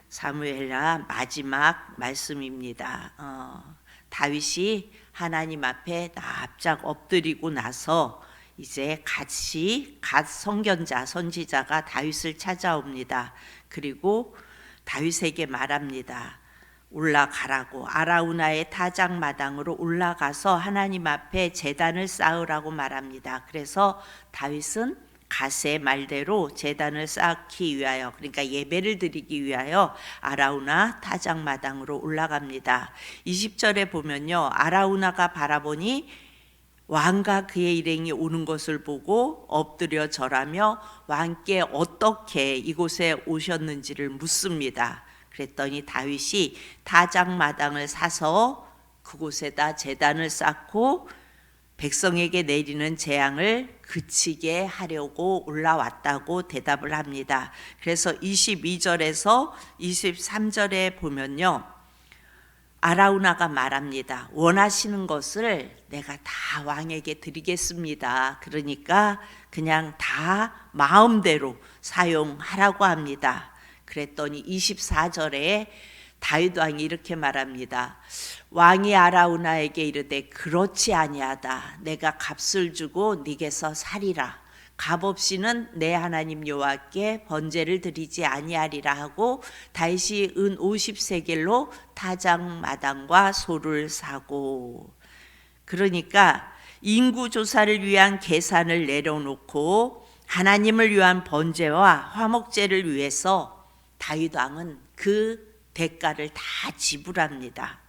사무엘하 마지막 말씀입니다. 다윗이 하나님 앞에 납작 엎드리고 나서 이제 같이 갓 선견자 선지자가 다윗을 찾아옵니다. 그리고 다윗에게 말합니다. 올라가라고, 아라우나의 타작마당으로 올라가서 하나님 앞에 제단을 쌓으라고 말합니다. 그래서 다윗은 갓의 말대로 제단을 쌓기 위하여, 그러니까 예배를 드리기 위하여 아라우나 타작마당으로 올라갑니다. 20절에 보면요, 아라우나가 바라보니 왕과 그의 일행이 오는 것을 보고 엎드려 절하며 왕께 어떻게 이곳에 오셨는지를 묻습니다. 그랬더니 다윗이 타작마당을 사서 그곳에다 제단을 쌓고 백성에게 내리는 재앙을 그치게 하려고 올라왔다고 대답을 합니다. 그래서 22절에서 23절에 보면요, 아라우나가 말합니다. 원하시는 것을 내가 다 왕에게 드리겠습니다. 그러니까 그냥 다 마음대로 사용하라고 합니다. 그랬더니 24절에 다윗 왕이 이렇게 말합니다. 왕이 아라우나에게 이르되 그렇지 아니하다. 내가 값을 주고 네게서 살이라. 값 없이는 내 하나님 여호와께 번제를 드리지 아니하리라 하고 다윗이 은 50세겔로 타작마당과 소를 사고, 그러니까 인구 조사를 위한 계산을 내려놓고 하나님을 위한 번제와 화목제를 위해서 다윗 왕은 그 대가를 다 지불합니다.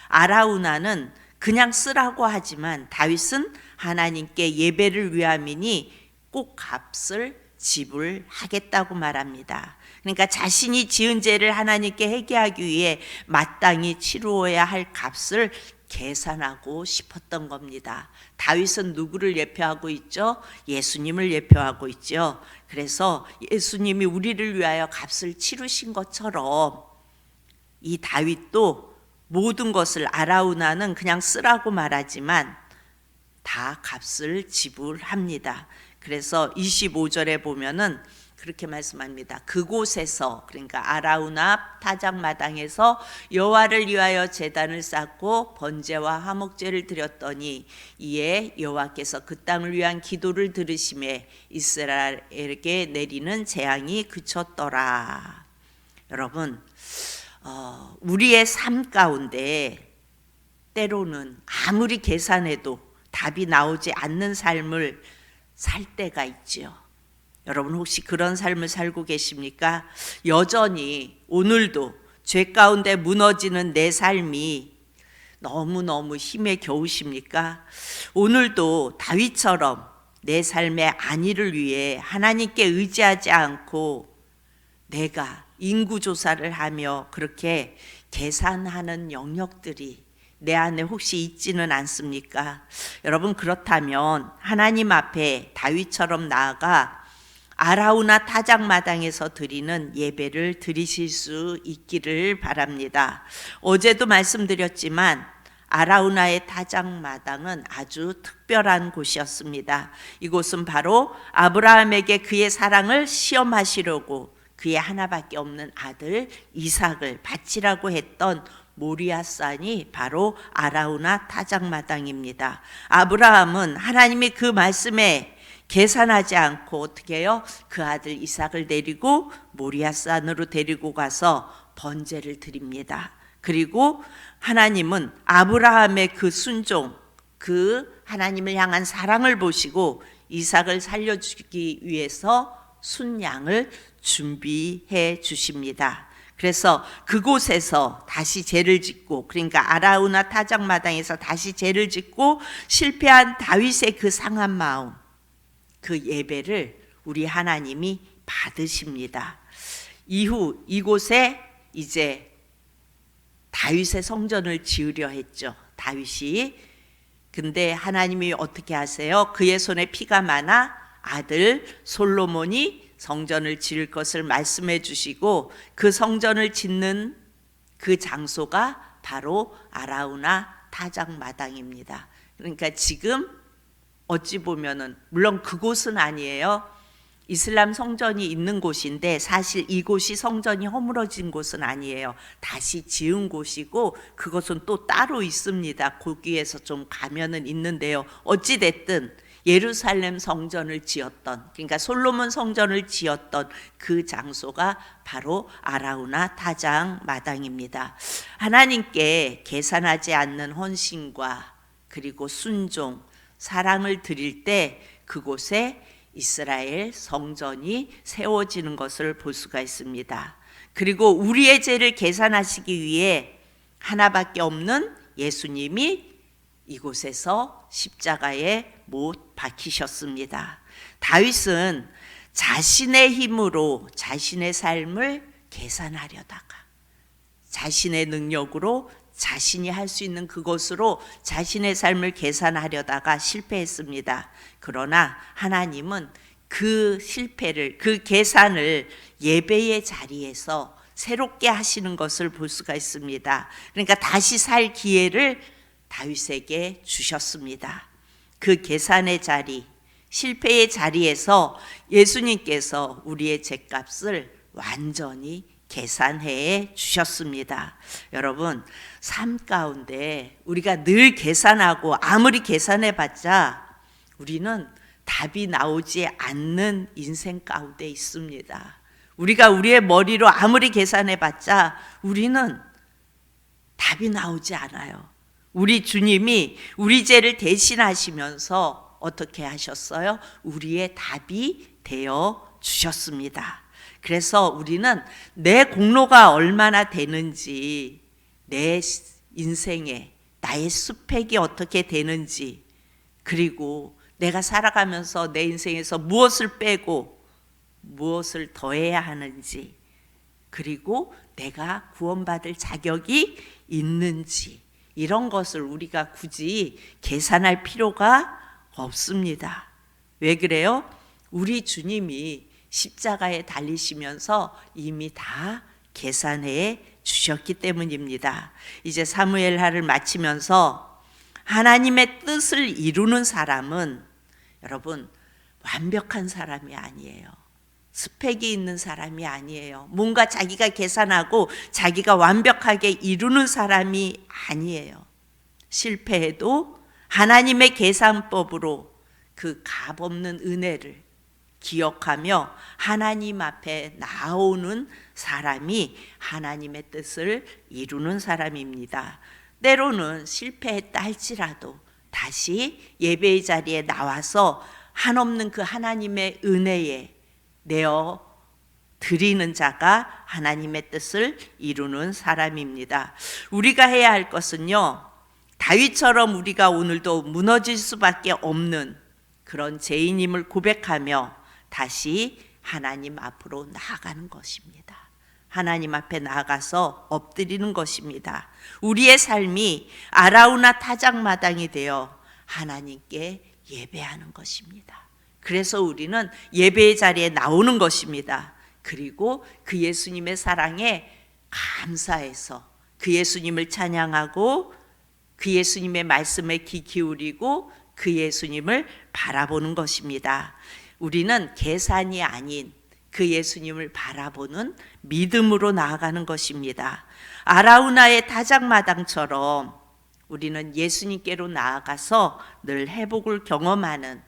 아라우나는 그냥 쓰라고 하지만 다윗은 하나님께 예배를 위함이니 꼭 값을 지불하겠다고 말합니다. 그러니까 자신이 지은 죄를 하나님께 회개하기 위해 마땅히 치루어야 할 값을 계산하고 싶었던 겁니다. 다윗은 누구를 예표하고 있죠? 예수님을 예표하고 있죠. 그래서 예수님이 우리를 위하여 값을 치르신 것처럼 이 다윗도 모든 것을, 아라우나는 그냥 쓰라고 말하지만 다 값을 지불합니다. 그래서 25절에 보면은 그렇게 말씀합니다. 그곳에서, 그러니까 아라우나 타작마당에서 여호와를 위하여 제단을 쌓고 번제와 화목제를 드렸더니 이에 여호와께서 그 땅을 위한 기도를 들으심에 이스라엘에게 내리는 재앙이 그쳤더라. 여러분, 우리의 삶 가운데 때로는 아무리 계산해도 답이 나오지 않는 삶을 살 때가 있지요. 여러분 혹시 그런 삶을 살고 계십니까? 여전히 오늘도 죄 가운데 무너지는 내 삶이 너무너무 힘에 겨우십니까? 오늘도 다윗처럼 내 삶의 안위를 위해 하나님께 의지하지 않고 내가 인구조사를 하며 그렇게 계산하는 영역들이 내 안에 혹시 있지는 않습니까? 여러분, 그렇다면 하나님 앞에 다윗처럼 나아가 아라우나 타작마당에서 드리는 예배를 드리실 수 있기를 바랍니다. 어제도 말씀드렸지만 아라우나의 타작마당은 아주 특별한 곳이었습니다. 이곳은 바로 아브라함에게 그의 사랑을 시험하시려고 그의 하나밖에 없는 아들 이삭을 바치라고 했던 모리아산이 바로 아라우나 타작마당입니다. 아브라함은 하나님이 그 말씀에 계산하지 않고 어떻게 해요? 그 아들 이삭을 데리고 모리아산으로 데리고 가서 번제를 드립니다. 그리고 하나님은 아브라함의 그 순종, 그 하나님을 향한 사랑을 보시고 이삭을 살려주기 위해서 순양을 준비해 주십니다. 그래서 그곳에서 다시 제를 짓고, 그러니까 아라우나 타작마당에서 다시 제를 짓고 실패한 다윗의 그 상한 마음, 그 예배를 우리 하나님이 받으십니다. 이후 이곳에 이제 다윗의 성전을 지으려 했죠. 다윗이. 근데 하나님이 어떻게 하세요? 그의 손에 피가 많아 아들 솔로몬이 성전을 지을 것을 말씀해 주시고 그 성전을 짓는 그 장소가 바로 아라우나 타작마당입니다. 그러니까 지금 어찌 보면은 물론 그곳은 아니에요. 이슬람 성전이 있는 곳인데 사실 이곳이 성전이 허물어진 곳은 아니에요. 다시 지은 곳이고 그것은 또 따로 있습니다. 거기에서 좀 가면은 있는데요. 어찌 됐든 예루살렘 성전을 지었던, 그러니까 솔로몬 성전을 지었던 그 장소가 바로 아라우나 타작 마당입니다. 하나님께 계산하지 않는 헌신과 그리고 순종, 사랑을 드릴 때 그곳에 이스라엘 성전이 세워지는 것을 볼 수가 있습니다. 그리고 우리의 죄를 계산하시기 위해 하나밖에 없는 예수님이 이곳에서 십자가에 못 박히셨습니다. 다윗은 자신의 힘으로 자신의 삶을 계산하려다가 자신의 능력으로 자신이 할 수 있는 그것으로 자신의 삶을 계산하려다가 실패했습니다. 그러나 하나님은 그 실패를, 그 계산을 예배의 자리에서 새롭게 하시는 것을 볼 수가 있습니다. 그러니까 다시 살 기회를 다윗에게 주셨습니다. 그 계산의 자리, 실패의 자리에서 예수님께서 우리의 죄값을 완전히 계산해 주셨습니다. 여러분, 삶 가운데 우리가 늘 계산하고 아무리 계산해 봤자 우리는 답이 나오지 않는 인생 가운데 있습니다. 우리가 우리의 머리로 아무리 계산해 봤자 우리는 답이 나오지 않아요. 우리 주님이 우리 죄를 대신하시면서 어떻게 하셨어요? 우리의 답이 되어 주셨습니다. 그래서 우리는 내 공로가 얼마나 되는지, 내 인생에 나의 스펙이 어떻게 되는지, 그리고 내가 살아가면서 내 인생에서 무엇을 빼고 무엇을 더해야 하는지, 그리고 내가 구원받을 자격이 있는지, 이런 것을 우리가 굳이 계산할 필요가 없습니다. 왜 그래요? 우리 주님이 십자가에 달리시면서 이미 다 계산해 주셨기 때문입니다. 이제 사무엘하를 마치면서 하나님의 뜻을 이루는 사람은 여러분 완벽한 사람이 아니에요. 스펙이 있는 사람이 아니에요. 뭔가 자기가 계산하고 자기가 완벽하게 이루는 사람이 아니에요. 실패해도 하나님의 계산법으로 그 값없는 은혜를 기억하며 하나님 앞에 나오는 사람이 하나님의 뜻을 이루는 사람입니다. 때로는 실패했다 할지라도 다시 예배의 자리에 나와서 한없는 그 하나님의 은혜에 내어 드리는 자가 하나님의 뜻을 이루는 사람입니다. 우리가 해야 할 것은요, 다윗처럼 우리가 오늘도 무너질 수밖에 없는 그런 죄인임을 고백하며 다시 하나님 앞으로 나아가는 것입니다. 하나님 앞에 나아가서 엎드리는 것입니다. 우리의 삶이 아라우나 타작마당이 되어 하나님께 예배하는 것입니다. 그래서 우리는 예배의 자리에 나오는 것입니다. 그리고 그 예수님의 사랑에 감사해서 그 예수님을 찬양하고 그 예수님의 말씀에 귀 기울이고 그 예수님을 바라보는 것입니다. 우리는 계산이 아닌 그 예수님을 바라보는 믿음으로 나아가는 것입니다. 아라우나의 타작마당처럼 우리는 예수님께로 나아가서 늘 회복을 경험하는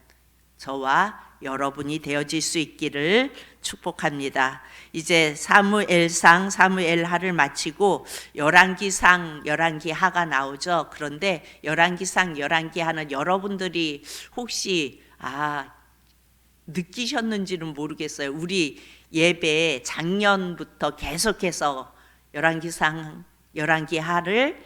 저와 여러분이 되어질 수 있기를 축복합니다. 이제 사무엘상, 사무엘하를 마치고 열왕기상, 열왕기하가 나오죠. 그런데 열왕기상, 열왕기하는 여러분들이 혹시 느끼셨는지는 모르겠어요. 우리 예배 작년부터 계속해서 열왕기상, 열왕기하를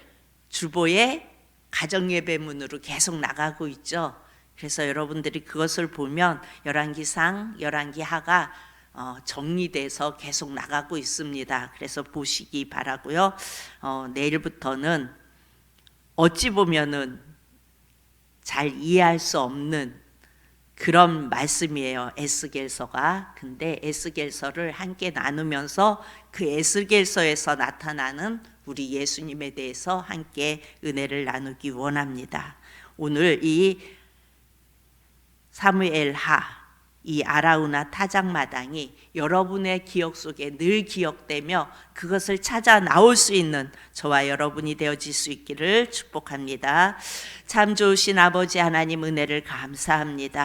주보의 가정예배문으로 계속 나가고 있죠. 그래서 여러분들이 그것을 보면 열왕기상, 열왕기하가 정리돼서 계속 나가고 있습니다. 그래서 보시기 바라고요. 내일부터는 어찌 보면은 잘 이해할 수 없는 그런 말씀이에요. 에스겔서가. 근데 에스겔서를 함께 나누면서 그 에스겔서에서 나타나는 우리 예수님에 대해서 함께 은혜를 나누기 원합니다. 오늘 이 사무엘하 이 아라우나 타작마당이 여러분의 기억 속에 늘 기억되며 그것을 찾아 나올 수 있는 저와 여러분이 되어질 수 있기를 축복합니다. 참 좋으신 아버지 하나님 은혜를 감사합니다.